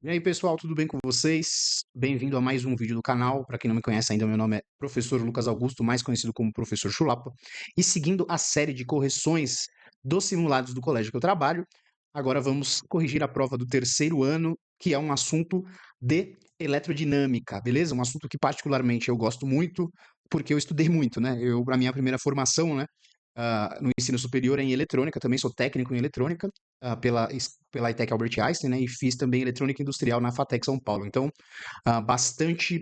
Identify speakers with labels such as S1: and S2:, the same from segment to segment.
S1: E aí, pessoal, tudo bem com vocês? Bem-vindo a mais um vídeo do canal. Para quem não me conhece ainda, meu nome é Professor Lucas Augusto, mais conhecido como Professor Chulapa. E seguindo a série de correções dos simulados do colégio que eu trabalho, agora vamos corrigir a prova do terceiro ano, que é um assunto de eletrodinâmica, beleza? Um assunto que particularmente eu gosto muito, porque eu estudei muito, né? A minha primeira formação, né? No ensino superior é em eletrônica, também sou técnico em eletrônica, pela ITEC Albert Einstein, né, e fiz também eletrônica industrial na FATEC São Paulo. Então,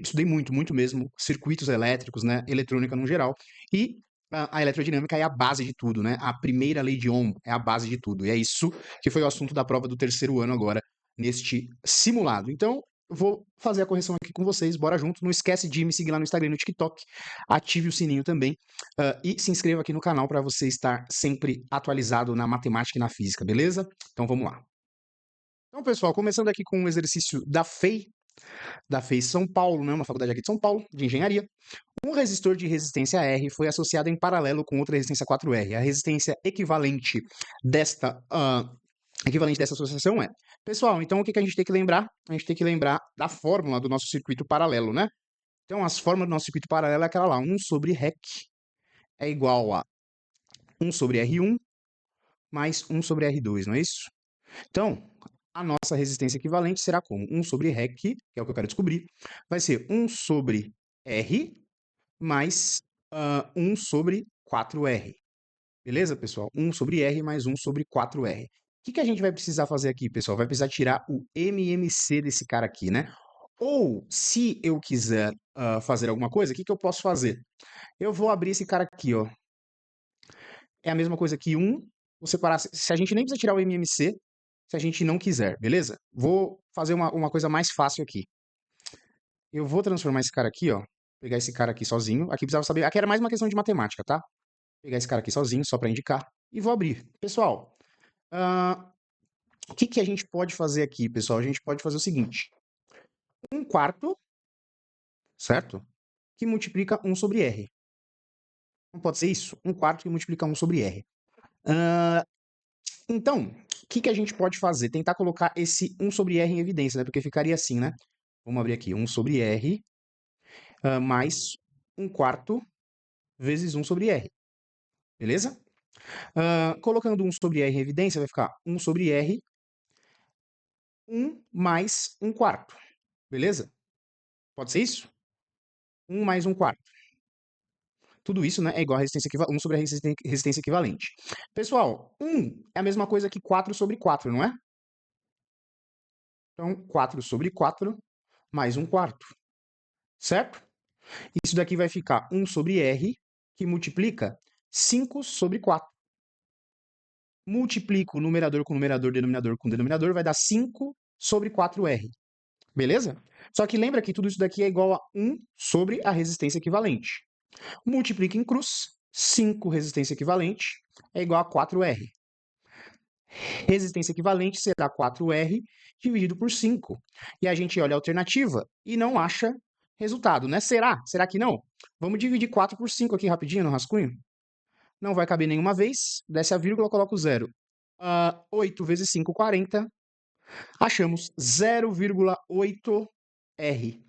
S1: estudei muito, muito mesmo, circuitos elétricos, né, eletrônica no geral, e a eletrodinâmica é a base de tudo, né, a primeira lei de Ohm é a base de tudo, e é isso que foi o assunto da prova do terceiro ano agora, neste simulado. Então, vou fazer a correção aqui com vocês, bora junto. Não esquece de me seguir lá no Instagram e no TikTok, ative o sininho também, e se inscreva aqui no canal para você estar sempre atualizado na matemática e na física, beleza? Então vamos lá. Então, pessoal, começando aqui com um exercício da FEI São Paulo, né, uma faculdade aqui de São Paulo, de engenharia. Um resistor de resistência R foi associado em paralelo com outra resistência 4R. A resistência equivalente dessa associação é. Pessoal, então o que a gente tem que lembrar? A gente tem que lembrar da fórmula do nosso circuito paralelo, né? Então, as fórmulas do nosso circuito paralelo é aquela lá, 1 sobre REC é igual a 1 sobre R1 mais 1 sobre R2, não é isso? Então, a nossa resistência equivalente será como? 1 sobre REC, que é o que eu quero descobrir, vai ser 1 sobre R mais 1 sobre 4R. Beleza, pessoal? 1 sobre R mais 1 sobre 4R. O que a gente vai precisar fazer aqui, pessoal? Vai precisar tirar o MMC desse cara aqui, né? Ou, se eu quiser fazer alguma coisa, o que eu posso fazer? Eu vou abrir esse cara aqui, ó. É a mesma coisa que 1, vou separar, se a gente nem precisa tirar o MMC, se a gente não quiser, beleza? Vou fazer uma coisa mais fácil aqui. Eu vou transformar esse cara aqui, ó, pegar esse cara aqui sozinho, aqui precisava saber, aqui era mais uma questão de matemática, tá? Pegar esse cara aqui sozinho, só para indicar, e vou abrir. Pessoal, o que a gente pode fazer aqui, pessoal? A gente pode fazer o seguinte, 1/4, certo? Que multiplica 1 sobre R. Não pode ser isso? 1/4 que multiplica 1 sobre R. Então, o que a gente pode fazer? Tentar colocar esse 1 sobre R em evidência, né? Porque ficaria assim, né? Vamos abrir aqui, 1 sobre R mais 1/4 vezes 1 sobre R, beleza? Colocando 1 sobre R em evidência, vai ficar 1 sobre R, 1 mais 1/4, beleza? Pode ser isso? 1 mais 1/4. Tudo isso, né, é igual a resistência 1 sobre a resistência equivalente. Pessoal, 1 é a mesma coisa que 4 sobre 4, não é? Então, 4 sobre 4 mais 1/4, certo? Isso daqui vai ficar 1 sobre R, que multiplica 5 sobre 4. Multiplico numerador com numerador, denominador com denominador, vai dar 5 sobre 4R. Beleza? Só que lembra que tudo isso daqui é igual a 1 sobre a resistência equivalente. Multiplica em cruz, 5 resistência equivalente é igual a 4R. Resistência equivalente será 4R dividido por 5. E a gente olha a alternativa e não acha resultado, né? Será? Será que não? Vamos dividir 4 por 5 aqui rapidinho no rascunho. Não vai caber nenhuma vez, desce a vírgula, coloca o zero. 8 vezes 5, 40. Achamos 0,8R.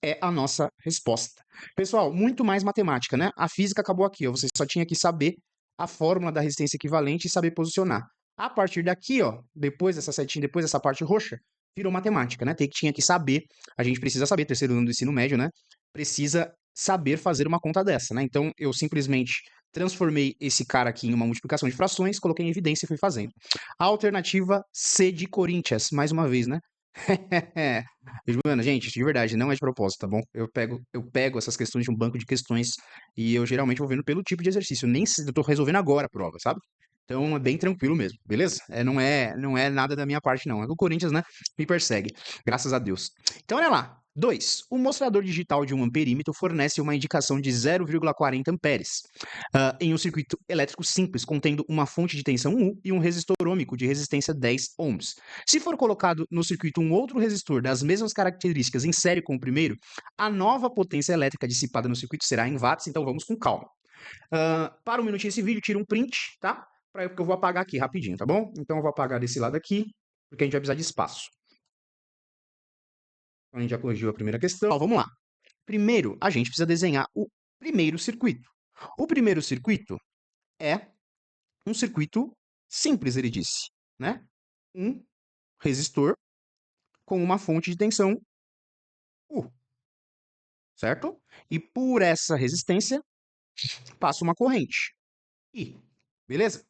S1: É a nossa resposta. Pessoal, muito mais matemática, né? A física acabou aqui, ó. Você só tinha que saber a fórmula da resistência equivalente e saber posicionar. A partir daqui, ó, depois dessa setinha, depois dessa parte roxa, virou matemática, né? Tinha que saber, a gente precisa saber, terceiro ano do ensino médio, né? Precisa saber fazer uma conta dessa, né? Então, eu simplesmente transformei esse cara aqui em uma multiplicação de frações, coloquei em evidência e fui fazendo. A alternativa C de Corinthians, mais uma vez, né? Mano, gente, de verdade, não é de propósito, tá bom? Eu pego essas questões de um banco de questões e eu geralmente vou vendo pelo tipo de exercício. Nem se eu tô resolvendo agora a prova, sabe? Então é bem tranquilo mesmo, beleza? Não é nada da minha parte, não. É que o Corinthians, né, me persegue, graças a Deus. Então, olha lá. 2. O mostrador digital de um amperímetro fornece uma indicação de 0,40 amperes em um circuito elétrico simples, contendo uma fonte de tensão U e um resistor ômico de resistência 10 ohms. Se for colocado no circuito um outro resistor das mesmas características em série com o primeiro, a nova potência elétrica dissipada no circuito será em watts, então vamos com calma. Para um minutinho esse vídeo, tira um print, tá? Porque eu vou apagar aqui rapidinho, tá bom? Então eu vou apagar desse lado aqui, porque a gente vai precisar de espaço. A gente já corrigiu a primeira questão. Ó, vamos lá. Primeiro, a gente precisa desenhar o primeiro circuito. O primeiro circuito é um circuito simples, ele disse, né? Um resistor com uma fonte de tensão U, certo? E por essa resistência passa uma corrente I, beleza?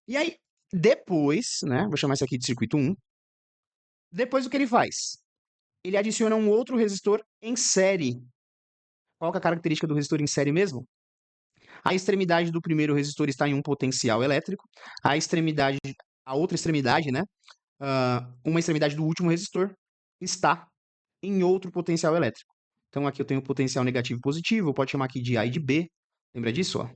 S1: E aí, depois, né? Vou chamar isso aqui de circuito 1. Depois o que ele faz? Ele adiciona um outro resistor em série. Qual que é a característica do resistor em série mesmo? A extremidade do primeiro resistor está em um potencial elétrico, a outra extremidade, né? Uma extremidade do último resistor está em outro potencial elétrico. Então aqui eu tenho potencial negativo e positivo, pode chamar aqui de A e de B. Lembra disso, ó?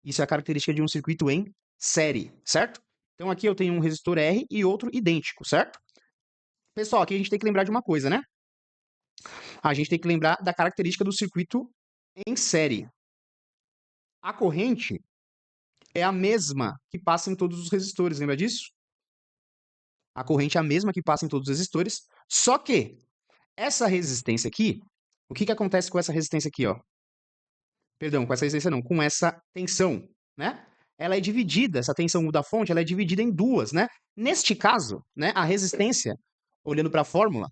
S1: Isso é a característica de um circuito em série, certo? Então aqui eu tenho um resistor R e outro idêntico, certo? Pessoal, aqui a gente tem que lembrar de uma coisa, né? A gente tem que lembrar da característica do circuito em série. A corrente é a mesma que passa em todos os resistores, lembra disso? A corrente é a mesma que passa em todos os resistores, só que essa resistência aqui, o que acontece com essa resistência aqui, ó? Perdão, com essa resistência não, com essa tensão, né? Ela é dividida, essa tensão U da fonte, ela é dividida em duas, né? Neste caso, né, a resistência, olhando para a fórmula,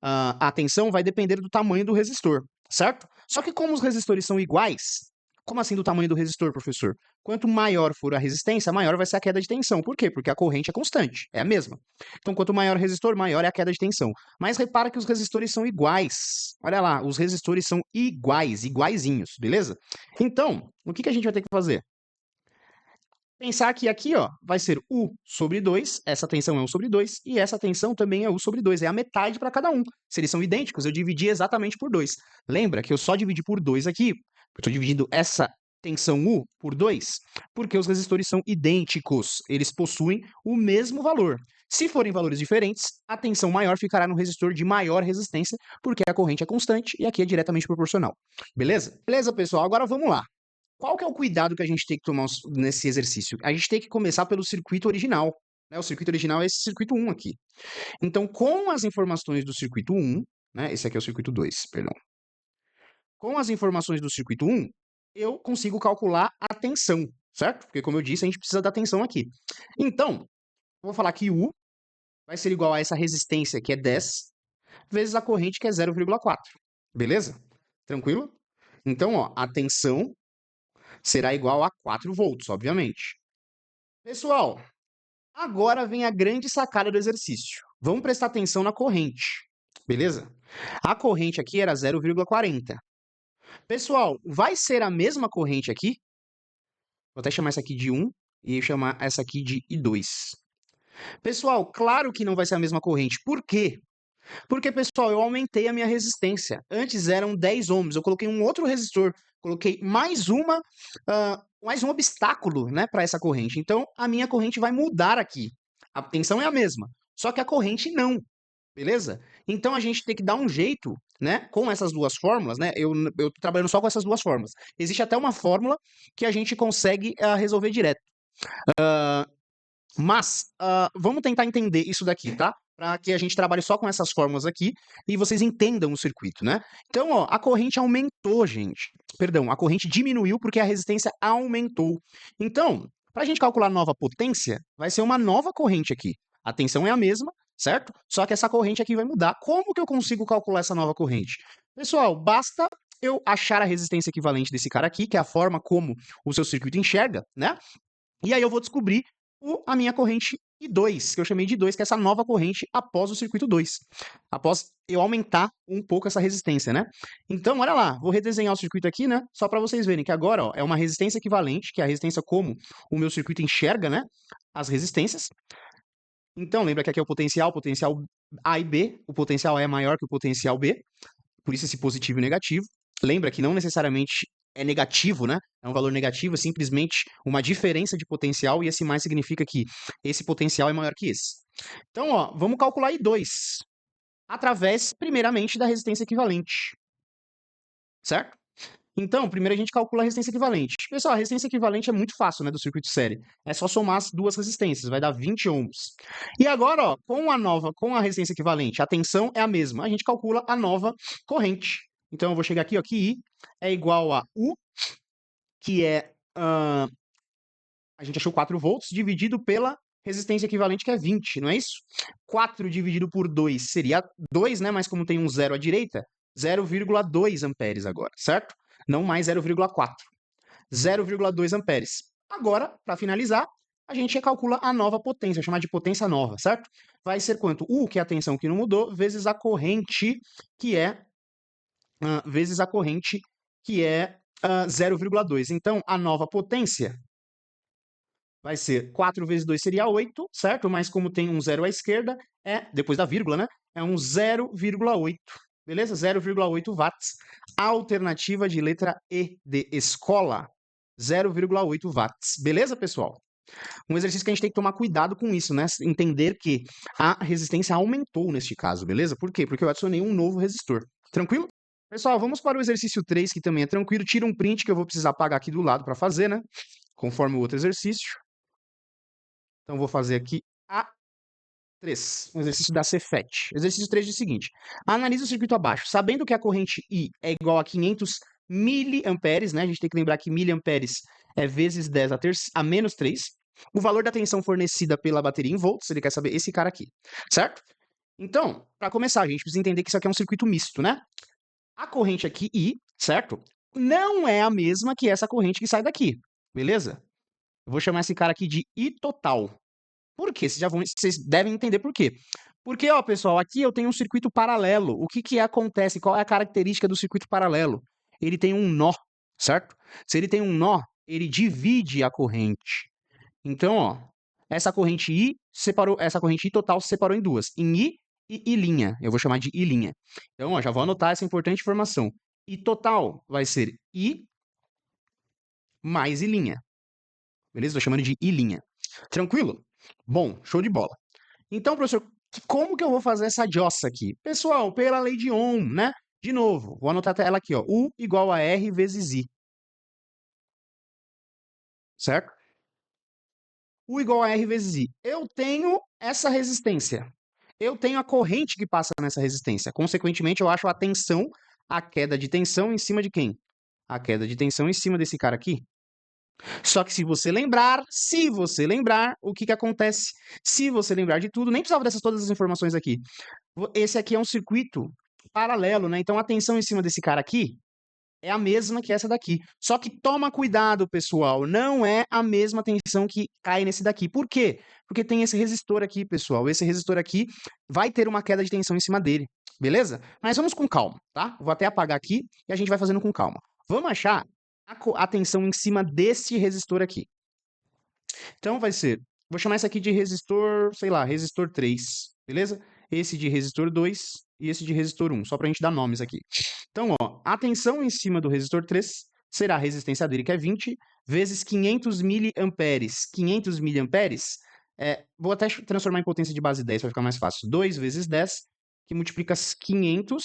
S1: a tensão vai depender do tamanho do resistor, certo? Só que como os resistores são iguais, como assim do tamanho do resistor, professor? Quanto maior for a resistência, maior vai ser a queda de tensão. Por quê? Porque a corrente é constante, é a mesma. Então, quanto maior o resistor, maior é a queda de tensão. Mas repara que os resistores são iguais. Olha lá, os resistores são iguais, iguaizinhos, beleza? Então, o que a gente vai ter que fazer? Pensar que aqui, ó, vai ser U sobre 2, essa tensão é U sobre 2, e essa tensão também é U sobre 2, é a metade para cada um. Se eles são idênticos, eu dividi exatamente por 2. Lembra que eu só dividi por 2 aqui, eu estou dividindo essa tensão U por 2, porque os resistores são idênticos, eles possuem o mesmo valor. Se forem valores diferentes, a tensão maior ficará no resistor de maior resistência, porque a corrente é constante e aqui é diretamente proporcional. Beleza? Beleza, pessoal? Agora vamos lá. Qual que é o cuidado que a gente tem que tomar nesse exercício? A gente tem que começar pelo circuito original, né? O circuito original é esse circuito 1 aqui. Então, com as informações do circuito 1, né? Esse aqui é o circuito 2, perdão. Com as informações do circuito 1, eu consigo calcular a tensão, certo? Porque, como eu disse, a gente precisa da tensão aqui. Então, eu vou falar que U vai ser igual a essa resistência, que é 10, vezes a corrente, que é 0,4. Beleza? Tranquilo? Então, ó, a tensão será igual a 4 volts, obviamente. Pessoal, agora vem a grande sacada do exercício. Vamos prestar atenção na corrente, beleza? A corrente aqui era 0,40. Pessoal, vai ser a mesma corrente aqui? Vou até chamar essa aqui de 1 e chamar essa aqui de I2. Pessoal, claro que não vai ser a mesma corrente. Por quê? Porque, pessoal, eu aumentei a minha resistência. Antes eram 10 ohms, eu coloquei um outro resistor, coloquei mais um obstáculo, né, para essa corrente. Então, a minha corrente vai mudar aqui. A tensão é a mesma, só que a corrente não, beleza? Então, a gente tem que dar um jeito, né, com essas duas fórmulas, né? Eu tô trabalhando só com essas duas fórmulas. Existe até uma fórmula que a gente consegue resolver direto. Mas vamos tentar entender isso daqui, tá? Para que a gente trabalhe só com essas fórmulas aqui e vocês entendam o circuito, né? Então, ó, a corrente aumentou, gente. Perdão, a corrente diminuiu porque a resistência aumentou. Então, para a gente calcular nova potência, vai ser uma nova corrente aqui. A tensão é a mesma, certo? Só que essa corrente aqui vai mudar. Como que eu consigo calcular essa nova corrente? Pessoal, basta eu achar a resistência equivalente desse cara aqui, que é a forma como o seu circuito enxerga, né? E aí eu vou descobrir a minha corrente I2, que eu chamei de I2, que é essa nova corrente após o circuito 2. Após eu aumentar um pouco essa resistência, né? Então, olha lá, vou redesenhar o circuito aqui, né? Só para vocês verem que agora, ó, é uma resistência equivalente, que é a resistência como o meu circuito enxerga, né? As resistências. Então, lembra que aqui é o potencial A e B. O potencial A é maior que o potencial B, por isso esse positivo e negativo. Lembra que não necessariamente é negativo, né? É um valor negativo, é simplesmente uma diferença de potencial, e esse mais significa que esse potencial é maior que esse. Então, ó, vamos calcular I2, através, primeiramente, da resistência equivalente, certo? Então, primeiro a gente calcula a resistência equivalente. Pessoal, a resistência equivalente é muito fácil, né, do circuito série. É só somar as duas resistências, vai dar 20 ohms. E agora, ó, com a resistência equivalente, a tensão é a mesma. A gente calcula a nova corrente. Então, eu vou chegar aqui, ó, que I é igual a U, que é... a gente achou 4 volts, dividido pela resistência equivalente, que é 20, não é isso? 4 dividido por 2 seria 2, né? Mas como tem um zero à direita, 0,2 amperes agora, certo? Não mais 0,4. 0,2 amperes. Agora, para finalizar, a gente calcula a nova potência, chamar de potência nova, certo? Vai ser quanto? U, que é a tensão que não mudou, vezes a corrente, que é... vezes a corrente, que é 0,2. Então, a nova potência vai ser 4 vezes 2 seria 8, certo? Mas como tem um zero à esquerda, depois da vírgula, né? É um 0,8, beleza? 0,8 watts. Alternativa de letra E de escola, 0,8 watts. Beleza, pessoal? Um exercício que a gente tem que tomar cuidado com isso, né? Entender que a resistência aumentou neste caso, beleza? Por quê? Porque eu adicionei um novo resistor. Tranquilo? Pessoal, vamos para o exercício 3, que também é tranquilo. Tira um print que eu vou precisar apagar aqui do lado para fazer, né? Conforme o outro exercício. Então, vou fazer aqui A3, um exercício da Cefet. Exercício 3 diz o seguinte: analise o circuito abaixo. Sabendo que a corrente I é igual a 500 miliamperes, né? A gente tem que lembrar que miliamperes é vezes 10 a menos 3. O valor da tensão fornecida pela bateria em volts, ele quer saber esse cara aqui, certo? Então, para começar, a gente precisa entender que isso aqui é um circuito misto, né? A corrente aqui, I, certo? Não é a mesma que essa corrente que sai daqui, beleza? Eu vou chamar esse cara aqui de I total. Por quê? Vocês devem entender por quê. Porque, ó, pessoal, aqui eu tenho um circuito paralelo. O que acontece? Qual é a característica do circuito paralelo? Ele tem um nó, certo? Se ele tem um nó, ele divide a corrente. Então, ó, essa corrente I total se separou em duas, em I e I'. Eu vou chamar de I'. Então, ó, já vou anotar essa importante informação. I total vai ser I mais I'. Beleza? Estou chamando de I'. Tranquilo? Bom, show de bola. Então, professor, como que eu vou fazer essa jossa aqui? Pessoal, pela lei de Ohm, né? De novo, vou anotar ela aqui, ó. U igual a R vezes I. Certo? U igual a R vezes I. Eu tenho essa resistência. Eu tenho a corrente que passa nessa resistência. Consequentemente, eu acho a tensão, a queda de tensão em cima de quem? A queda de tensão em cima desse cara aqui. Só que se você lembrar, o que acontece? Se você lembrar de tudo, nem precisava dessas todas as informações aqui. Esse aqui é um circuito paralelo, né? Então a tensão em cima desse cara aqui é a mesma que essa daqui. Só que toma cuidado, pessoal, não é a mesma tensão que cai nesse daqui. Por quê? Porque tem esse resistor aqui, pessoal. Esse resistor aqui vai ter uma queda de tensão em cima dele, beleza? Mas vamos com calma, tá? Vou até apagar aqui e a gente vai fazendo com calma. Vamos achar a tensão em cima desse resistor aqui. Então vai ser, vou chamar esse aqui de resistor, sei lá, resistor 3, beleza? Esse de resistor 2 e esse de resistor 1, só pra gente dar nomes aqui. Então, ó, a tensão em cima do resistor 3 será a resistência dele, que é 20, vezes 500 miliamperes. 500 miliamperes, vou até transformar em potência de base 10 para ficar mais fácil. 2 vezes 10, que multiplica 500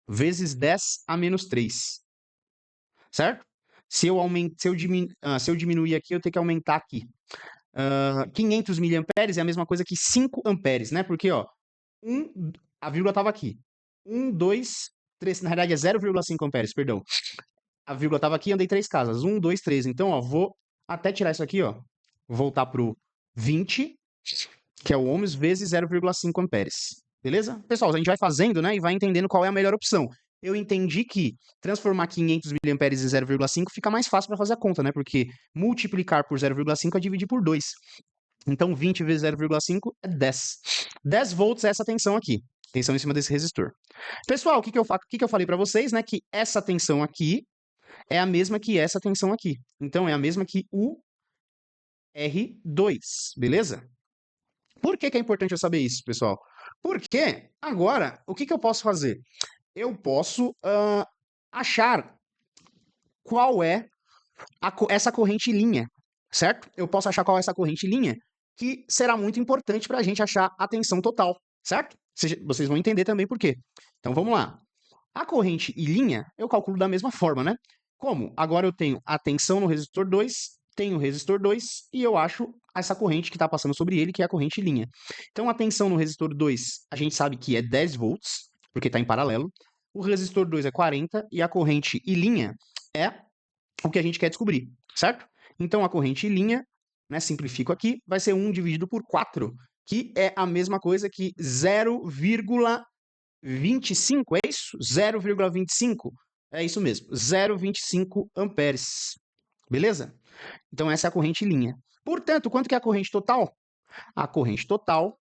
S1: vezes 10 a menos 3, certo? Se eu diminuir aqui, eu tenho que aumentar aqui. 500 miliamperes é a mesma coisa que 5 amperes, né? Porque, ó, a vírgula estava aqui. 1, 2, 3, na verdade é 0,5 amperes, perdão. A vírgula estava aqui, andei 3 casas. 1, 2, 3. Então, ó, vou até tirar isso aqui, ó. Voltar pro 20, que é o ohms, vezes 0,5 amperes. Beleza? Pessoal, a gente vai fazendo, né, e vai entendendo qual é a melhor opção. Eu entendi que transformar 500 miliamperes em 0,5 fica mais fácil para fazer a conta, né? Porque multiplicar por 0,5 é dividir por 2. Então, 20 vezes 0,5 é 10. 10 volts é essa tensão aqui. Tensão em cima desse resistor. Pessoal, o que eu falei para vocês, né? Que essa tensão aqui é a mesma que essa tensão aqui. Então, é a mesma que o R2, beleza? Por que é importante eu saber isso, pessoal? Porque agora, o que eu posso fazer? Eu posso achar qual é essa corrente linha, certo? Eu posso achar qual é essa corrente linha, que será muito importante para a gente achar a tensão total, certo? Vocês vão entender também por quê. Então, vamos lá. A corrente e linha, eu calculo da mesma forma, né? Como? Agora eu tenho a tensão no resistor 2, tenho o resistor 2 e eu acho essa corrente que está passando sobre ele, que é a corrente linha. Então, a tensão no resistor 2, a gente sabe que é 10 volts, porque está em paralelo. O resistor 2 é 40 e a corrente e linha é o que a gente quer descobrir, certo? Então, a corrente e linha, né, simplifico aqui, vai ser 1 dividido por 4, que é a mesma coisa que 0,25, é isso? 0,25, é isso mesmo, 0,25 amperes, beleza? Então, essa é a corrente linha. Portanto, quanto que é a corrente total? A corrente total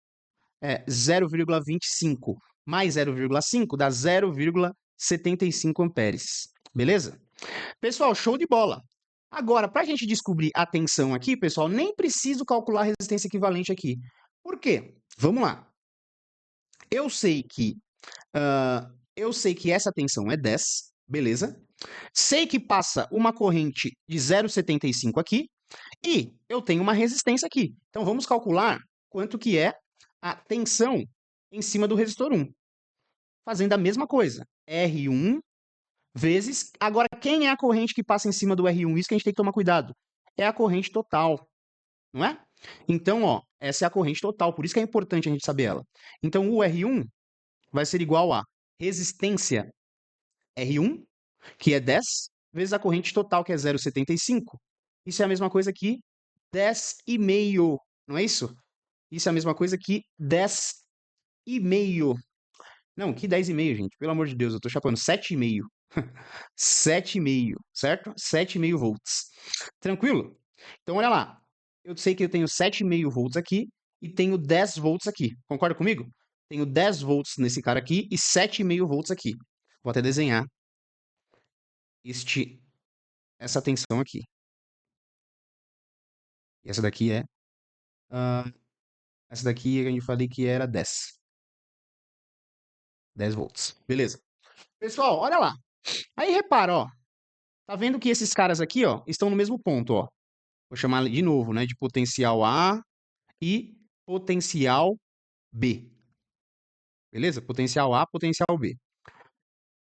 S1: é 0,25 mais 0,5 dá 0,75 amperes, beleza? Pessoal, show de bola! Agora, para a gente descobrir a tensão aqui, pessoal, nem preciso calcular a resistência equivalente aqui. Por quê? Vamos lá. Eu sei que essa tensão é 10, beleza? Sei que passa uma corrente de 0,75 aqui e eu tenho uma resistência aqui. Então, vamos calcular quanto que é a tensão em cima do resistor 1. Fazendo a mesma coisa. R1 vezes... Agora, quem é a corrente que passa em cima do R1? Isso que a gente tem que tomar cuidado. É a corrente total, não é? Então, ó, essa é a corrente total. Por isso que é importante a gente saber ela. Então, o R1 vai ser igual a resistência R1, que é 10, vezes a corrente total, que é 0,75. Isso é a mesma coisa que 10,5, não é isso? Isso é a mesma coisa que 10,5. Não, que 10,5, gente? Pelo amor de Deus, eu tô chapando. 7,5. 7,5, certo? 7,5 volts. Tranquilo? Então, olha lá. Eu sei que eu tenho 7,5 volts aqui e tenho 10 volts aqui. Concorda comigo? Tenho 10 volts nesse cara aqui e 7,5 volts aqui. Vou até desenhar essa tensão aqui. E essa daqui é... essa daqui a gente falei que era 10. 10 volts. Beleza. Pessoal, olha lá. Aí repara, ó. Tá vendo que esses caras aqui, ó, estão no mesmo ponto, ó. Vou chamar de novo, né, de potencial A e potencial B. Beleza? Potencial A, potencial B.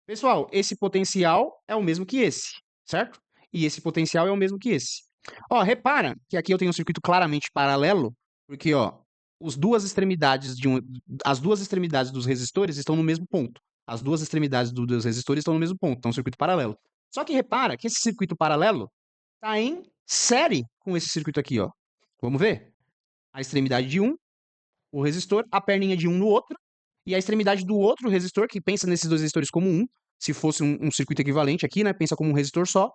S1: Pessoal, esse potencial é o mesmo que esse, certo? E esse potencial é o mesmo que esse. Ó, repara que aqui eu tenho um circuito claramente paralelo, porque, ó, as duas extremidades dos resistores estão no mesmo ponto. As duas extremidades dos resistores estão no mesmo ponto, então é um circuito paralelo. Só que repara que esse circuito paralelo está em série com esse circuito aqui, ó. Vamos ver? A extremidade de um, o resistor, a perninha de um no outro, e a extremidade do outro resistor, que pensa nesses dois resistores como um, se fosse um circuito equivalente aqui, né? Pensa como um resistor só,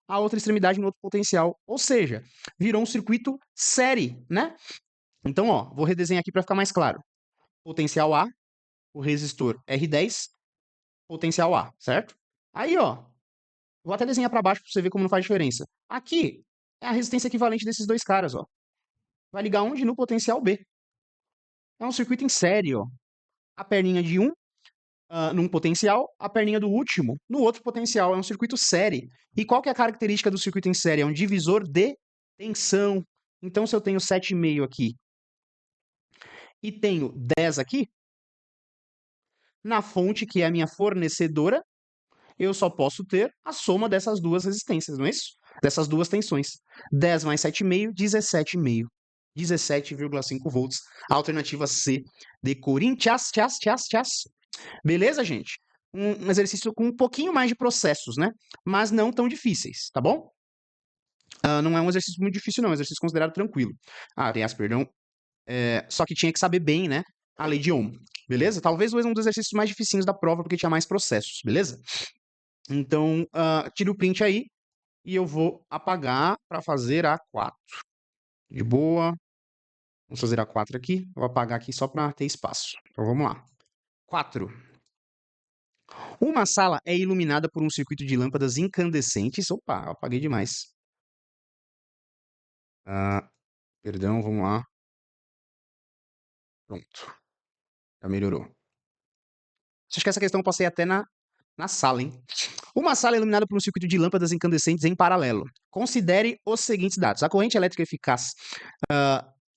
S1: a outra extremidade no outro potencial. Ou seja, virou um circuito série, né? Então, ó, vou redesenhar aqui para ficar mais claro. Potencial A, o resistor R10, potencial A, certo? Aí, ó, vou até desenhar para baixo para você ver como não faz diferença. Aqui é a resistência equivalente desses dois caras, ó. Vai ligar onde? No potencial B. É um circuito em série, ó. A perninha de um num potencial, a perninha do último no outro potencial. É um circuito série. E qual que é a característica do circuito em série? É um divisor de tensão. Então, se eu tenho 7,5 aqui e tenho 10 aqui, na fonte, que é a minha fornecedora, eu só posso ter a soma dessas duas resistências, não é isso? Dessas duas tensões. 10 mais 7,5, 17,5. 17,5 volts. Alternativa C de Corinthians. Beleza, gente? Um exercício com um pouquinho mais de processos, né? Mas não tão difíceis, tá bom? Não é um exercício muito difícil, não. É um exercício considerado tranquilo. Aliás, perdão. Só que tinha que saber bem, né? A lei de Ohm. Beleza? Talvez um dos exercícios mais dificinhos da prova, porque tinha mais processos. Beleza? Então, tira o print aí e eu vou apagar para fazer a 4. De boa. Vamos fazer a 4 aqui. Vou apagar aqui só para ter espaço. Então, vamos lá. 4. Uma sala é iluminada por um circuito de lâmpadas incandescentes. Opa, apaguei demais. Perdão, vamos lá. Pronto. Já melhorou. Acho que essa questão eu passei até na sala, hein? Uma sala é iluminada por um circuito de lâmpadas incandescentes em paralelo. Considere os seguintes dados. A corrente elétrica eficaz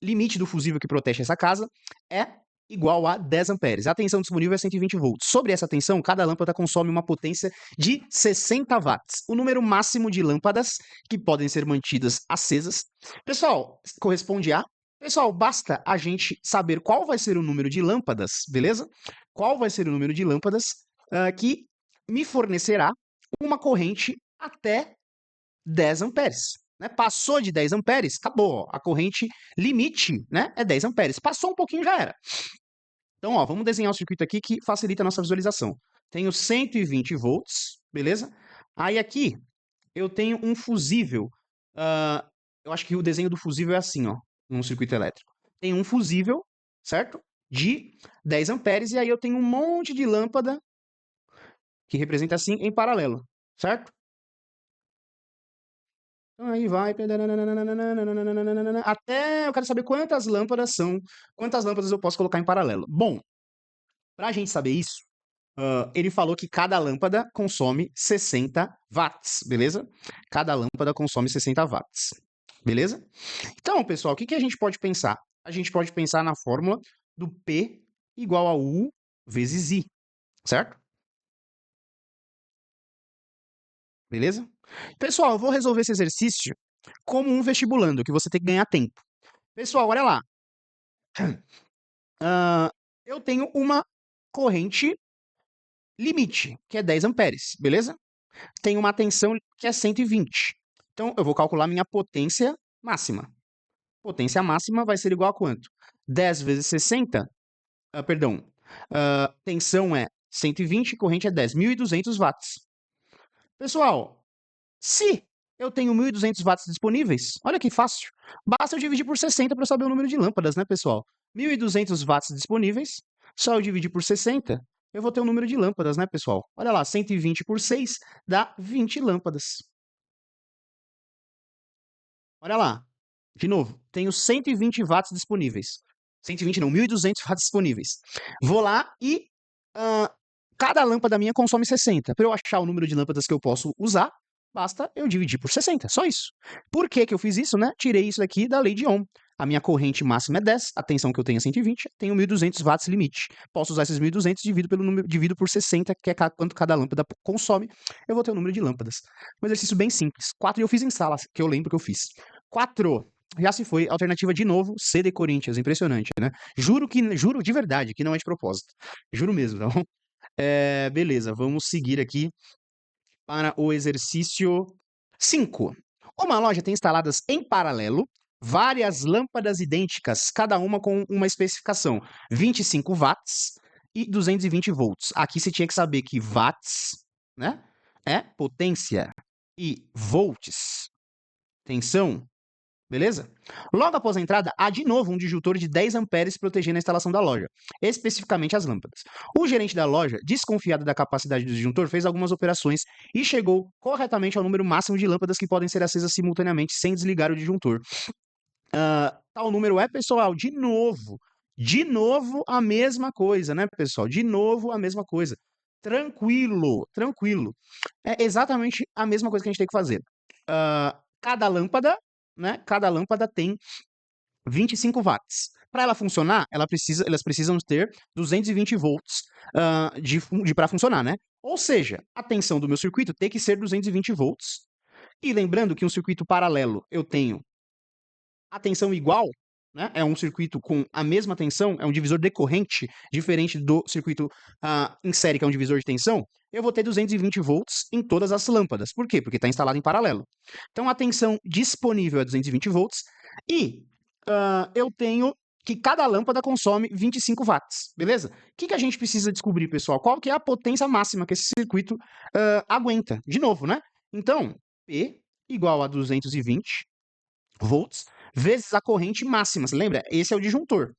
S1: limite do fusível que protege essa casa é igual a 10 amperes. A tensão disponível é 120 volts. Sobre essa tensão, cada lâmpada consome uma potência de 60 watts. O número máximo de lâmpadas que podem ser mantidas acesas, pessoal, corresponde a... Pessoal, basta a gente saber qual vai ser o número de lâmpadas, beleza? Qual vai ser o número de lâmpadas que me fornecerá uma corrente até 10 amperes. Né? Passou de 10 amperes, acabou. Ó. A corrente limite, né, é 10 amperes. Passou um pouquinho, já era. Então, ó, vamos desenhar o circuito aqui que facilita a nossa visualização. Tenho 120 volts, beleza? Aí aqui eu tenho um fusível. Eu acho que o desenho do fusível é assim, ó, num circuito elétrico. Tem um fusível, certo? De 10 amperes, e aí eu tenho um monte de lâmpada que representa assim em paralelo, certo? Então aí vai. Até eu quero saber quantas lâmpadas são, quantas lâmpadas eu posso colocar em paralelo. Bom, para a gente saber isso, ele falou que cada lâmpada consome 60 watts, beleza? Cada lâmpada consome 60 watts, beleza? Então, pessoal, o que a gente pode pensar? A gente pode pensar na fórmula do P igual a U vezes I, certo? Beleza? Pessoal, eu vou resolver esse exercício como um vestibulando, que você tem que ganhar tempo. Pessoal, olha lá. Eu tenho uma corrente limite, que é 10 amperes, beleza? Tenho uma tensão que é 120. Então, eu vou calcular minha potência máxima. Potência máxima vai ser igual a quanto? 10 vezes 60, tensão é 120, corrente é 10, 1.200 watts. Pessoal, se eu tenho 1.200 watts disponíveis, olha que fácil. Basta eu dividir por 60 para eu saber o número de lâmpadas, né, pessoal? 1.200 watts disponíveis, só eu dividir por 60, eu vou ter o número de lâmpadas, né, pessoal? Olha lá, 120 por 6 dá 20 lâmpadas. Olha lá, de novo, tenho 120 watts disponíveis. 120 não, 1.200 watts disponíveis. Vou lá e cada lâmpada minha consome 60. Para eu achar o número de lâmpadas que eu posso usar, basta eu dividir por 60, só isso. Por que eu fiz isso, né? Tirei isso daqui da lei de Ohm. A minha corrente máxima é 10, a tensão que eu tenho é 120, tenho 1.200 watts limite. Posso usar esses 1.200, divido por 60, que é quanto cada lâmpada consome, eu vou ter o número de lâmpadas. Um exercício bem simples. 4 eu fiz em sala, que eu lembro que eu fiz. 4. Já se foi. Alternativa de novo, C de Corinthians. Impressionante, né? Juro de verdade que não é de propósito. Juro mesmo, tá bom? Beleza, vamos seguir aqui para o exercício 5. Uma loja tem instaladas em paralelo várias lâmpadas idênticas, cada uma com uma especificação 25 watts e 220 volts. Aqui você tinha que saber que watts, né, é potência e volts, tensão. Beleza? Logo após a entrada, há de novo um disjuntor de 10 amperes protegendo a instalação da loja, especificamente as lâmpadas. O gerente da loja, desconfiado da capacidade do disjuntor, fez algumas operações e chegou corretamente ao número máximo de lâmpadas que podem ser acesas simultaneamente sem desligar o disjuntor. Tal número é, pessoal, de novo a mesma coisa, né, pessoal? De novo a mesma coisa. Tranquilo, tranquilo. É exatamente a mesma coisa que a gente tem que fazer. Cada lâmpada, né? Cada lâmpada tem 25 watts. Para ela funcionar, elas precisam ter 220 volts para funcionar, né? Ou seja, a tensão do meu circuito tem que ser 220 volts. E lembrando que um circuito paralelo eu tenho a tensão igual, né? É um circuito com a mesma tensão, é um divisor decorrente, diferente do circuito em série, que é um divisor de tensão. Eu vou ter 220 volts em todas as lâmpadas. Por quê? Porque está instalado em paralelo. Então, a tensão disponível é 220 volts e eu tenho que cada lâmpada consome 25 watts, beleza? O que a gente precisa descobrir, pessoal? Qual que é a potência máxima que esse circuito aguenta? De novo, né? Então, P igual a 220 volts vezes a corrente máxima. Você lembra? Esse é o disjuntor.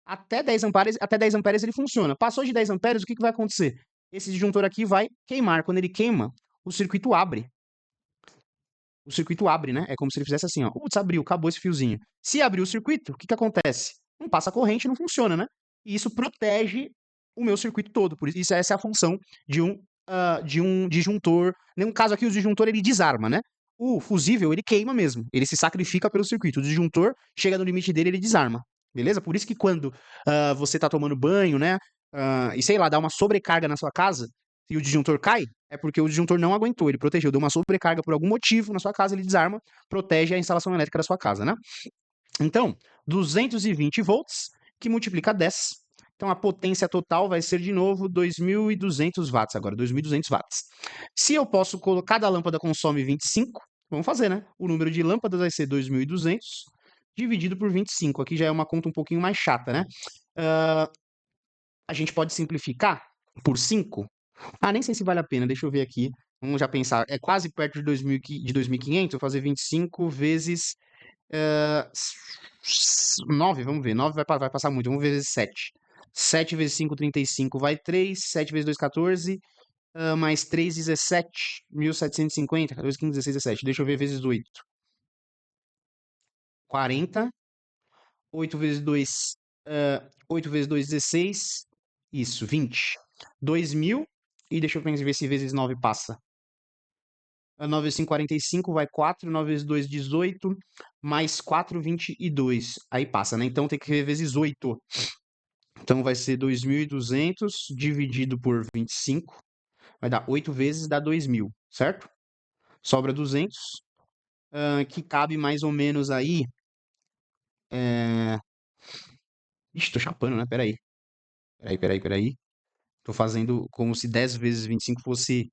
S1: Até 10 amperes ele funciona. Passou de 10 amperes, o que vai acontecer? Esse disjuntor aqui vai queimar. Quando ele queima, o circuito abre. O circuito abre, né? É como se ele fizesse assim, ó. Putz, abriu, acabou esse fiozinho. Se abrir o circuito, o que acontece? Não passa corrente, não funciona, né? E isso protege o meu circuito todo. Por isso, essa é a função de um disjuntor. No caso aqui, o disjuntor ele desarma, né? O fusível, ele queima mesmo. Ele se sacrifica pelo circuito. O disjuntor chega no limite dele, ele desarma. beleza? Por isso que quando você está tomando banho, né, e sei lá, dá uma sobrecarga na sua casa e o disjuntor cai, é porque o disjuntor não aguentou, ele protegeu, deu uma sobrecarga por algum motivo na sua casa, ele desarma, protege a instalação elétrica da sua casa, né? Então, 220 volts que multiplica 10. Então, a potência total vai ser, de novo, 2.200 watts agora, 2.200 watts. Se eu posso colocar, cada lâmpada consome 25, vamos fazer, né? O número de lâmpadas vai ser 2.200 dividido por 25. Aqui já é uma conta um pouquinho mais chata, né? A gente pode simplificar por 5. Nem sei se vale a pena, deixa eu ver aqui. Vamos já pensar, é quase perto de 2.500, eu vou fazer 25 vezes 9, vamos ver. 9 vai passar muito. Vamos ver vezes 7. 7 vezes 5, 35 vai 3. 7 vezes 2, 14. Mais 3, 17. 1.750. 14, 15, 16, 17. Deixa eu ver vezes 8. 40. 8 vezes 2. 8 vezes 2, 16. Isso, 20. 2.000. E deixa eu ver se vezes 9 passa. 9 vezes 5, 45, vai 4, 9 vezes 2, 18, mais 4, 22. Aí passa, né? Então tem que ver vezes 8. Então vai ser 2.200 dividido por 25, vai dar 8 vezes, dá 2.000, certo? Sobra 200, que cabe mais ou menos aí... Ixi, tô chapando, né? Peraí. Tô fazendo como se 10 vezes 25 fosse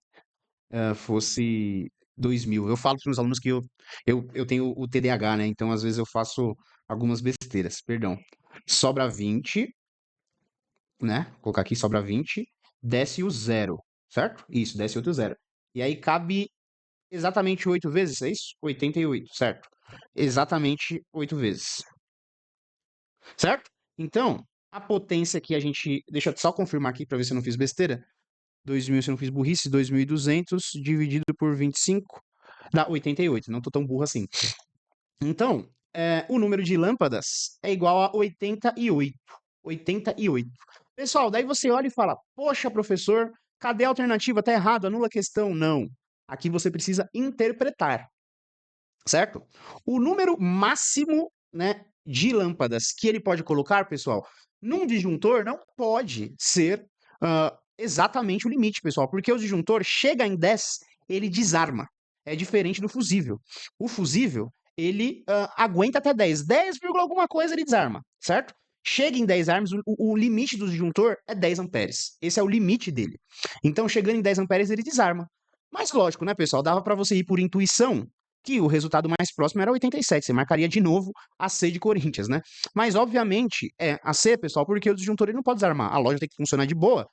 S1: 2.000. Eu falo para os meus alunos que eu tenho o TDAH, né? Então, às vezes, eu faço algumas besteiras, perdão. Sobra 20, né? Vou colocar aqui, sobra 20, desce o zero, certo? Isso, desce outro zero. E aí cabe exatamente 8 vezes, é isso? 88, certo? Exatamente 8 vezes, certo? Então, a potência que a gente... Deixa eu só confirmar aqui para ver se eu não fiz besteira. 2.000, se eu não fiz burrice, 2.200 dividido por 25 dá 88. Não tô tão burro assim. Então, o número de lâmpadas é igual a 88. 88. Pessoal, daí você olha e fala: poxa, professor, cadê a alternativa? Tá errado, anula a questão. Não. Aqui você precisa interpretar, certo? O número máximo, né, de lâmpadas que ele pode colocar, pessoal, num disjuntor não pode ser exatamente o limite, pessoal, porque o disjuntor chega em 10, ele desarma. É diferente do fusível. O fusível, ele aguenta até 10. 10, alguma coisa ele desarma, certo? Chega em 10 arms, o limite do disjuntor é 10 amperes. Esse é o limite dele. Então, chegando em 10 amperes, ele desarma. Mas lógico, né, pessoal? Dava para você ir por intuição que o resultado mais próximo era 87. Você marcaria de novo a C de Corinthians, né? Mas, obviamente, é a C, pessoal, porque o disjuntor ele não pode desarmar. A loja tem que funcionar de boa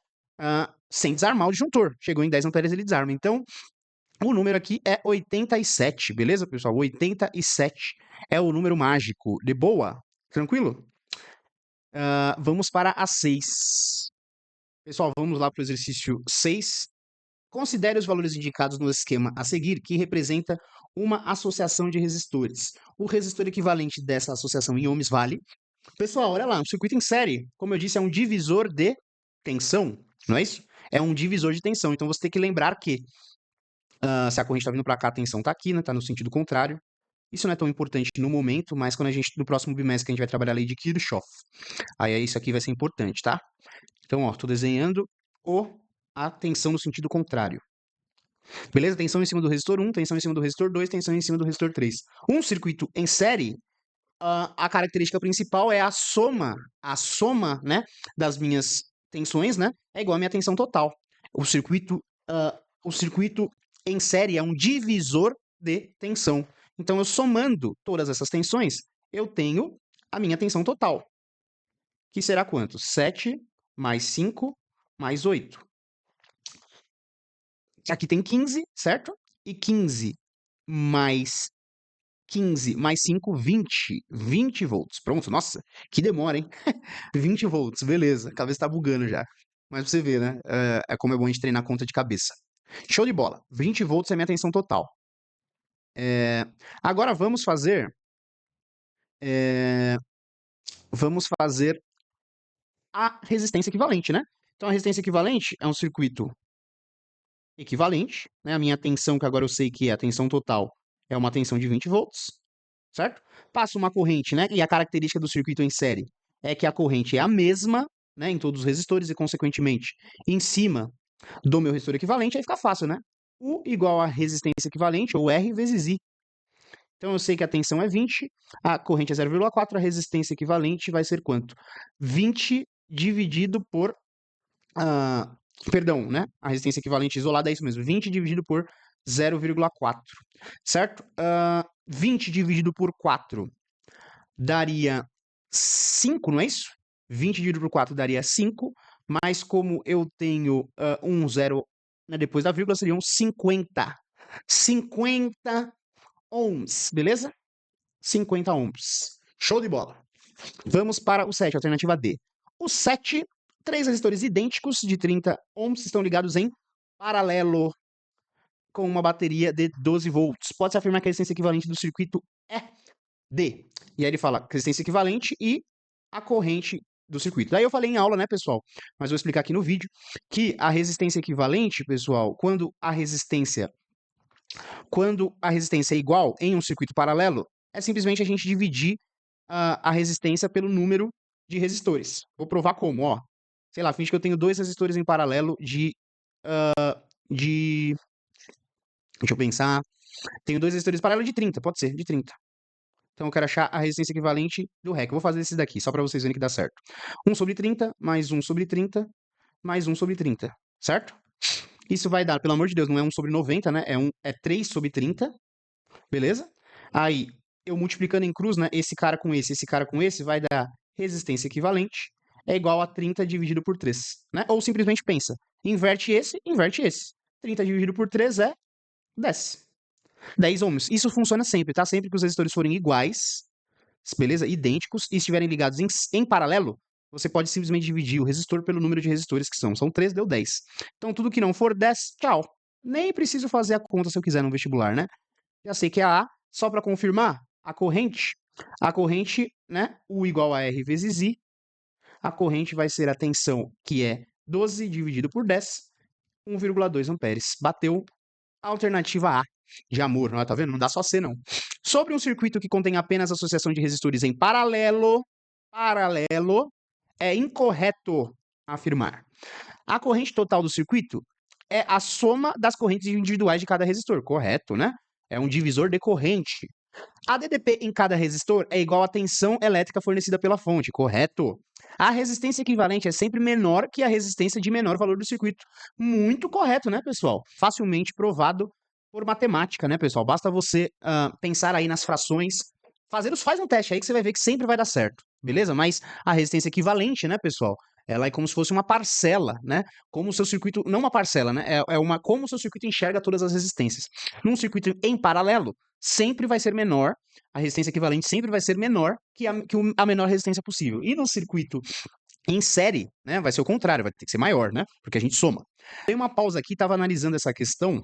S1: sem desarmar o disjuntor. Chegou em 10 amperes, ele desarma. Então, o número aqui é 87, beleza, pessoal? 87 é o número mágico. De boa? Tranquilo? Vamos para a 6. Pessoal, vamos lá para o exercício 6. Considere os valores indicados no esquema a seguir, que representa uma associação de resistores. O resistor equivalente dessa associação em ohms vale. Pessoal, olha lá, um circuito em série, como eu disse, é um divisor de tensão, não é isso? É um divisor de tensão. Então você tem que lembrar que se a corrente está vindo para cá, a tensão está aqui, né? Está no sentido contrário. Isso não é tão importante no momento, mas quando no próximo bimestre que a gente vai trabalhar a lei de Kirchhoff, aí isso aqui vai ser importante, tá? Então, ó, estou desenhando a tensão no sentido contrário. Beleza? Tensão em cima do resistor 1, tensão em cima do resistor 2, tensão em cima do resistor 3. Um circuito em série, a característica principal é a soma, né, das minhas tensões, né, é igual à minha tensão total. O circuito em série é um divisor de tensão. Então, eu somando todas essas tensões, eu tenho a minha tensão total, que será quanto? 7 mais 5 mais 8. Aqui tem 15, certo? E 15 mais 5, 20. 20 volts. Pronto, nossa, que demora, hein? 20 volts, beleza. A cabeça tá bugando já. Mas pra você ver, né? É como é bom a gente treinar conta de cabeça. Show de bola. 20 volts é a minha tensão total. Agora vamos fazer... a resistência equivalente, né? Então, a resistência equivalente é um circuito equivalente, né? A minha tensão, que agora eu sei que é a tensão total, é uma tensão de 20 volts. certo? Passo uma corrente, né? E a característica do circuito em série é que a corrente é a mesma, né, em todos os resistores e, consequentemente, em cima do meu resistor equivalente, aí fica fácil, né? U igual a resistência equivalente, ou R vezes I. Então, eu sei que a tensão é 20, a corrente é 0,4, a resistência equivalente vai ser quanto? 20 dividido por... perdão, né? A resistência equivalente isolada é isso mesmo, 20 dividido por 0,4, certo? 20 dividido por 4 daria 5, não é isso? 20 dividido por 4 daria 5, mas como eu tenho um zero, né, depois da vírgula, seriam 50. 50 ohms, beleza? 50 ohms. Show de bola. Vamos para o 7, alternativa D. O 7, 3 resistores idênticos de 30 ohms estão ligados em paralelo com uma bateria de 12 volts. Pode-se afirmar que a resistência equivalente do circuito é D. E aí ele fala resistência equivalente e a corrente do circuito. Daí eu falei em aula, né, pessoal? Mas vou explicar aqui no vídeo que a resistência equivalente, pessoal, quando a resistência é igual em um circuito paralelo, é simplesmente a gente dividir a resistência pelo número de resistores. Vou provar como, ó. Sei lá, finge que eu tenho 2 resistores em paralelo de... Deixa eu pensar. Tenho 2 resistores em paralelo de 30, pode ser, de 30. Então eu quero achar a resistência equivalente do REC. Eu vou fazer esse daqui, só para vocês verem que dá certo. 1 sobre 30, mais 1 sobre 30, mais 1 sobre 30, certo? Isso vai dar, pelo amor de Deus, não é 1 sobre 90, né? É 3 sobre 30, beleza? Aí, eu multiplicando em cruz, né? Esse cara com esse, vai dar resistência equivalente é igual a 30 dividido por 3, né? Ou simplesmente pensa, inverte esse. 30 dividido por 3 é 10. 10 ohms. Isso funciona sempre, tá? Sempre que os resistores forem iguais, beleza? Idênticos, e estiverem ligados em paralelo, você pode simplesmente dividir o resistor pelo número de resistores que são. São 3, deu 10. Então, tudo que não for 10, tchau. Nem preciso fazer a conta se eu quiser no vestibular, né? Já sei que é A. Só para confirmar, a corrente, né? U igual a R vezes I. A corrente vai ser a tensão, que é 12 dividido por 10, 1,2 amperes. Bateu. Alternativa A, de amor, não é? Tá vendo? Não dá só C, não. Sobre um circuito que contém apenas associação de resistores em paralelo, é incorreto afirmar. A corrente total do circuito é a soma das correntes individuais de cada resistor, correto, né? É um divisor de corrente. A DDP em cada resistor é igual à tensão elétrica fornecida pela fonte, correto? A resistência equivalente é sempre menor que a resistência de menor valor do circuito. Muito correto, né, pessoal? Facilmente provado por matemática, né, pessoal? Basta você pensar aí nas frações, faz um teste aí que você vai ver que sempre vai dar certo, beleza? Mas a resistência equivalente, né, pessoal? Ela é como se fosse uma parcela, né? Como o seu circuito, não uma parcela, né? Como o seu circuito enxerga todas as resistências. Num circuito em paralelo, sempre vai ser menor, a resistência equivalente sempre vai ser menor que a menor resistência possível. E no circuito em série, né, vai ser o contrário, vai ter que ser maior, né? Porque a gente soma. Dei uma pausa aqui, estava analisando essa questão,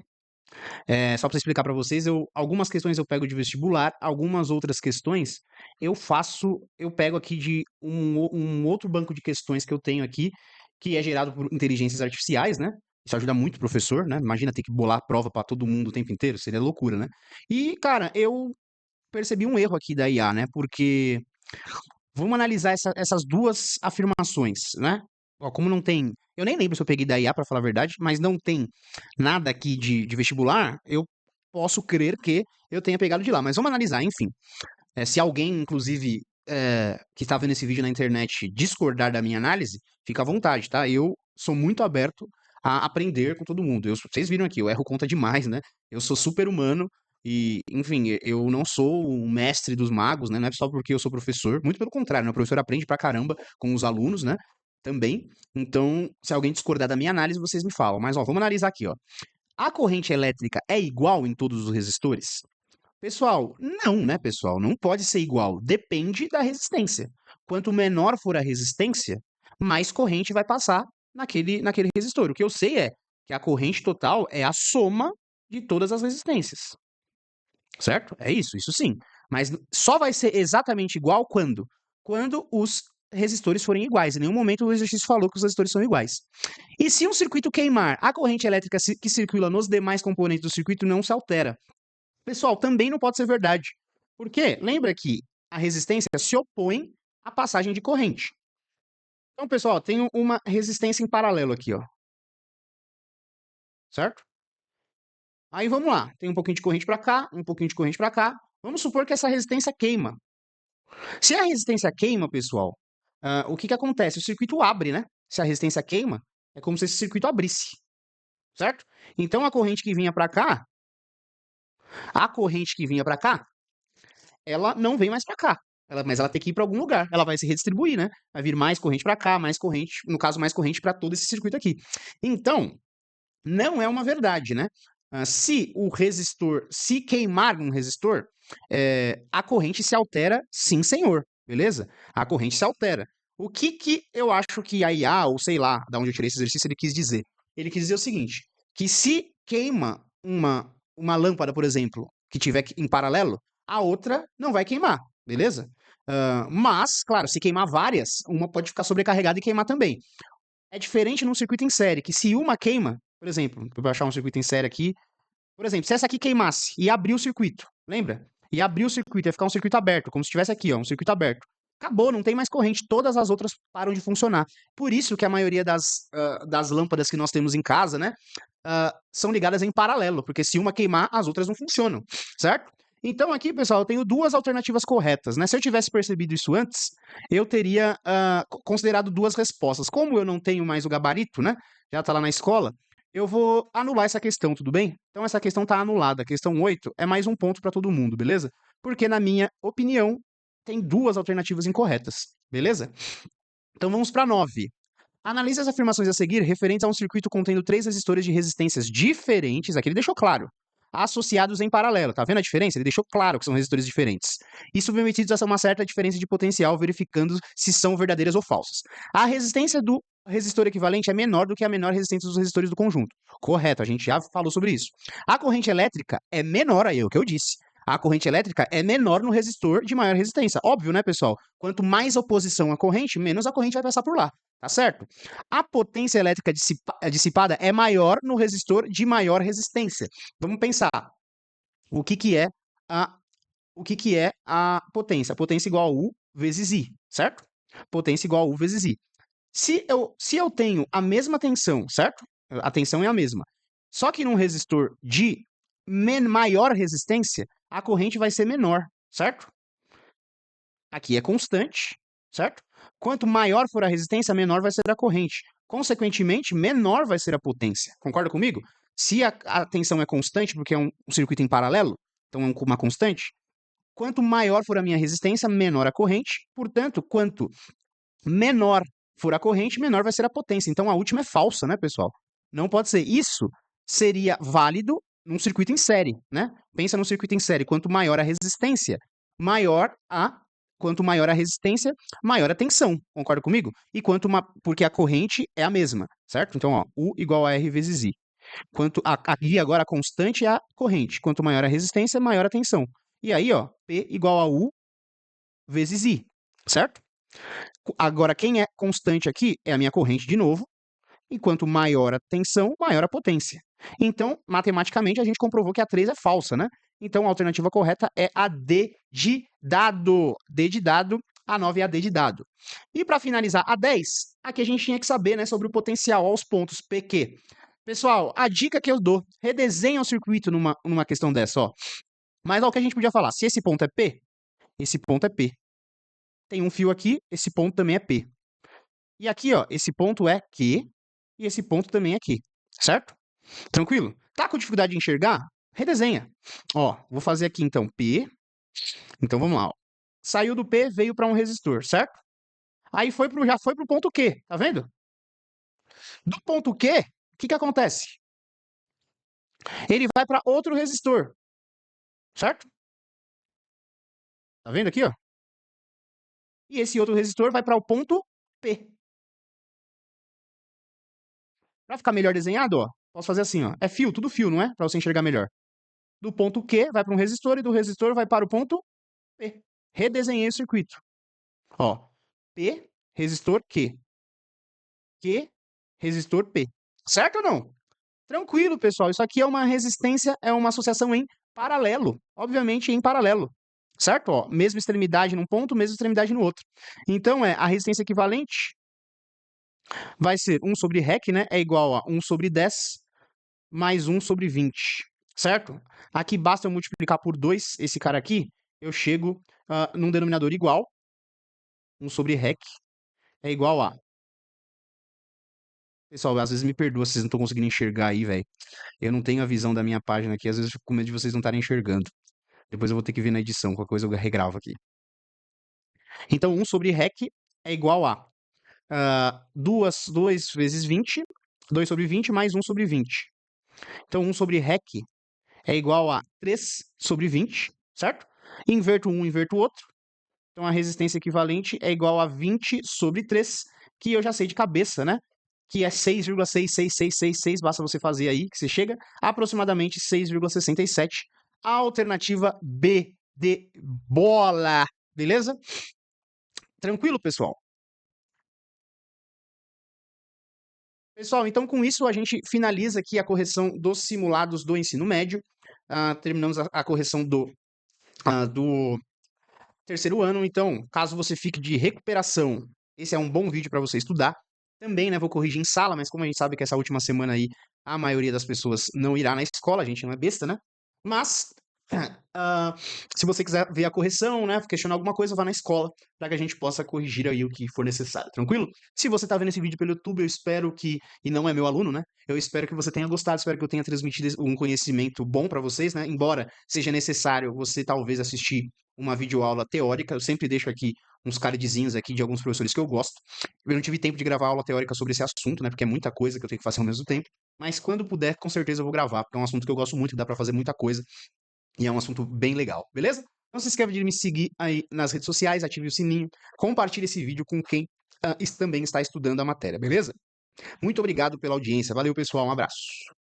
S1: só para explicar para vocês, algumas questões eu pego de vestibular, algumas outras questões eu pego aqui de um outro banco de questões que eu tenho aqui, que é gerado por inteligências artificiais, né? Isso ajuda muito o professor, né? Imagina ter que bolar prova para todo mundo o tempo inteiro, seria loucura, né? E, cara, eu percebi um erro aqui da IA, né? Porque vamos analisar essas duas afirmações, né? Ó, como não tem. Eu nem lembro se eu peguei da IA, para falar a verdade, mas não tem nada aqui de vestibular, eu posso crer que eu tenha pegado de lá. Mas vamos analisar, enfim. Se alguém, inclusive, que está vendo esse vídeo na internet discordar da minha análise, fica à vontade, tá? Eu sou muito aberto a aprender com todo mundo. Vocês viram aqui, eu erro conta demais, né? Eu sou super humano e, enfim, eu não sou o mestre dos magos, né? Não é só porque eu sou professor, muito pelo contrário, né? O professor aprende pra caramba com os alunos, né? Também. Então, se alguém discordar da minha análise, vocês me falam. Mas, ó, vamos analisar aqui, ó. A corrente elétrica é igual em todos os resistores? Pessoal, não, né, pessoal? Não pode ser igual. Depende da resistência. Quanto menor for a resistência, mais corrente vai passar naquele resistor. O que eu sei é que a corrente total é a soma de todas as resistências. Certo? É isso sim. Mas só vai ser exatamente igual quando? Quando os resistores forem iguais. Em nenhum momento o exercício falou que os resistores são iguais. E se um circuito queimar, a corrente elétrica que circula nos demais componentes do circuito não se altera. Pessoal, também não pode ser verdade. Por quê? Lembra que a resistência se opõe à passagem de corrente. Então, pessoal, tem uma resistência em paralelo aqui, ó. Certo? Aí vamos lá, tem um pouquinho de corrente para cá, um pouquinho de corrente para cá. Vamos supor que essa resistência queima. Se a resistência queima, pessoal, o que que acontece? O circuito abre, né? Se a resistência queima, é como se esse circuito abrisse, certo? Então a corrente que vinha para cá, a corrente que vinha para cá, ela não vem mais para cá. Mas ela tem que ir para algum lugar. Ela vai se redistribuir, né? Vai vir mais corrente para cá, mais corrente, no caso, mais corrente para todo esse circuito aqui. Então, não é uma verdade, né? Se o resistor, se queimar um resistor, a corrente se altera, sim, senhor, beleza? A corrente se altera. O que que eu acho que a IA, ou sei lá, da onde eu tirei esse exercício, ele quis dizer? Ele quis dizer o seguinte, que se queima uma lâmpada, por exemplo, que tiver em paralelo, a outra não vai queimar, beleza? Mas, claro, se queimar várias, uma pode ficar sobrecarregada e queimar também. É diferente num circuito em série, que se uma queima, por exemplo, eu vou achar um circuito em série aqui, por exemplo, se essa aqui queimasse e abrir o circuito, lembra? E abrir o circuito, ia ficar um circuito aberto, como se estivesse aqui, ó, um circuito aberto. Acabou, não tem mais corrente, todas as outras param de funcionar. Por isso que a maioria das lâmpadas que nós temos em casa, né, são ligadas em paralelo, porque se uma queimar, as outras não funcionam, certo? Então aqui, pessoal, eu tenho duas alternativas corretas, né? Se eu tivesse percebido isso antes, eu teria considerado duas respostas. Como eu não tenho mais o gabarito, né? Já tá lá na escola, eu vou anular essa questão, tudo bem? Então essa questão tá anulada. A questão 8 é mais um ponto para todo mundo, beleza? Porque, na minha opinião, tem duas alternativas incorretas, beleza? Então vamos para 9. Analise as afirmações a seguir referentes a um circuito contendo três resistores de resistências diferentes, aqui ele deixou claro, associados em paralelo. Tá vendo a diferença? Ele deixou claro que são resistores diferentes. E submetidos a uma certa diferença de potencial, verificando se são verdadeiras ou falsas. A resistência do resistor equivalente é menor do que a menor resistência dos resistores do conjunto. Correto, a gente já falou sobre isso. A corrente elétrica é menor, aí é o que eu disse. A corrente elétrica é menor no resistor de maior resistência. Óbvio, né, pessoal? Quanto mais oposição à corrente, menos a corrente vai passar por lá. Tá certo? A potência elétrica dissipada é maior no resistor de maior resistência. Vamos pensar. O que que é a o que que é a potência? A potência igual a U vezes I, certo? Potência igual a U vezes I. Se eu tenho a mesma tensão, certo? A tensão é a mesma. Só que num resistor de maior resistência, a corrente vai ser menor, certo? Aqui é constante, certo? Quanto maior for a resistência, menor vai ser a corrente. Consequentemente, menor vai ser a potência. Concorda comigo? Se a tensão é constante, porque é um circuito em paralelo, então é uma constante, quanto maior for a minha resistência, menor a corrente. Portanto, quanto menor for a corrente, menor vai ser a potência. Então a última é falsa, né, pessoal? Não pode ser. Isso seria válido num circuito em série, né? Pensa num circuito em série. Quanto maior a resistência, maior a quanto maior a resistência, maior a tensão. Concorda comigo? E porque a corrente é a mesma, certo? Então, ó, U igual a R vezes I. Aqui agora a constante é a corrente. Quanto maior a resistência, maior a tensão. E aí, ó, P igual a U vezes I, certo? Agora, quem é constante aqui é a minha corrente de novo, e quanto maior a tensão, maior a potência. Então, matematicamente, a gente comprovou que a 3 é falsa, né? Então, a alternativa correta é a D de dado. D de dado, a 9 é a D de dado. E para finalizar, a 10, aqui a gente tinha que saber, né, sobre o potencial aos pontos PQ. Pessoal, a dica que eu dou, redesenha o circuito numa questão dessa, ó. Mas ó, o que a gente podia falar, se esse ponto é P, esse ponto é P. Tem um fio aqui, esse ponto também é P. E aqui, ó, esse ponto é Q e esse ponto também é Q, certo? Tranquilo? Tá com dificuldade de enxergar? Redesenha. Ó, vou fazer aqui então P. Então vamos lá, ó. Saiu do P, veio para um resistor, certo? Aí já foi pro ponto Q, tá vendo? Do ponto Q, o que que acontece? Ele vai para outro resistor, certo? Tá vendo aqui, ó? E esse outro resistor vai para o ponto P. Para ficar melhor desenhado, ó, posso fazer assim, ó. É fio, tudo fio, não é? Para você enxergar melhor. Do ponto Q vai para um resistor e do resistor vai para o ponto P. Redesenhei o circuito. Ó, P, resistor Q. Q, resistor P. Certo ou não? Tranquilo, pessoal. Isso aqui é uma resistência, é uma associação em paralelo. Obviamente, em paralelo. certo? Ó, mesma extremidade num ponto, mesma extremidade no outro. Então, a resistência equivalente vai ser 1 sobre rec, né? É igual a 1 sobre 10 mais 1 sobre 20, certo? Aqui basta eu multiplicar por 2 esse cara aqui, eu chego num denominador igual. 1 sobre rec é igual a... Pessoal, às vezes me perdoa se vocês não estão conseguindo enxergar aí, velho. Eu não tenho a visão da minha página aqui, às vezes eu fico com medo de vocês não estarem enxergando. Depois eu vou ter que ver na edição, qualquer coisa eu regravo aqui. Então, 1 sobre rec é igual a 2 vezes 20, 2 sobre 20 mais 1 sobre 20. Então, 1 sobre rec é igual a 3 sobre 20, certo? Inverto um, inverto o outro. Então, a resistência equivalente é igual a 20 sobre 3, que eu já sei de cabeça, né? Que é 6,66666, basta você fazer aí, que você chega a aproximadamente 6,67. A alternativa B de bola, beleza? Tranquilo, pessoal? Pessoal, então com isso a gente finaliza aqui a correção dos simulados do ensino médio. Terminamos a correção do terceiro ano. Então, caso você fique de recuperação, esse é um bom vídeo para você estudar. Também, né, vou corrigir em sala, mas como a gente sabe que essa última semana aí a maioria das pessoas não irá na escola, a gente não é besta, né? Mas, ah, se você quiser ver a correção, né, questionar alguma coisa, vá na escola para que a gente possa corrigir aí o que for necessário, tranquilo? Se você está vendo esse vídeo pelo YouTube, eu espero que, e não é meu aluno, né, eu espero que você tenha gostado, espero que eu tenha transmitido um conhecimento bom para vocês, né, embora seja necessário você talvez assistir uma videoaula teórica, eu sempre deixo aqui uns cardzinhos aqui de alguns professores que eu gosto. Eu não tive tempo de gravar aula teórica sobre esse assunto, né, porque é muita coisa que eu tenho que fazer ao mesmo tempo, mas quando puder, com certeza eu vou gravar, porque é um assunto que eu gosto muito, dá para fazer muita coisa, e é um assunto bem legal, beleza? Não se esqueça de me seguir aí nas redes sociais, ative o sininho, compartilhe esse vídeo com quem também está estudando a matéria, beleza? Muito obrigado pela audiência, valeu pessoal, um abraço.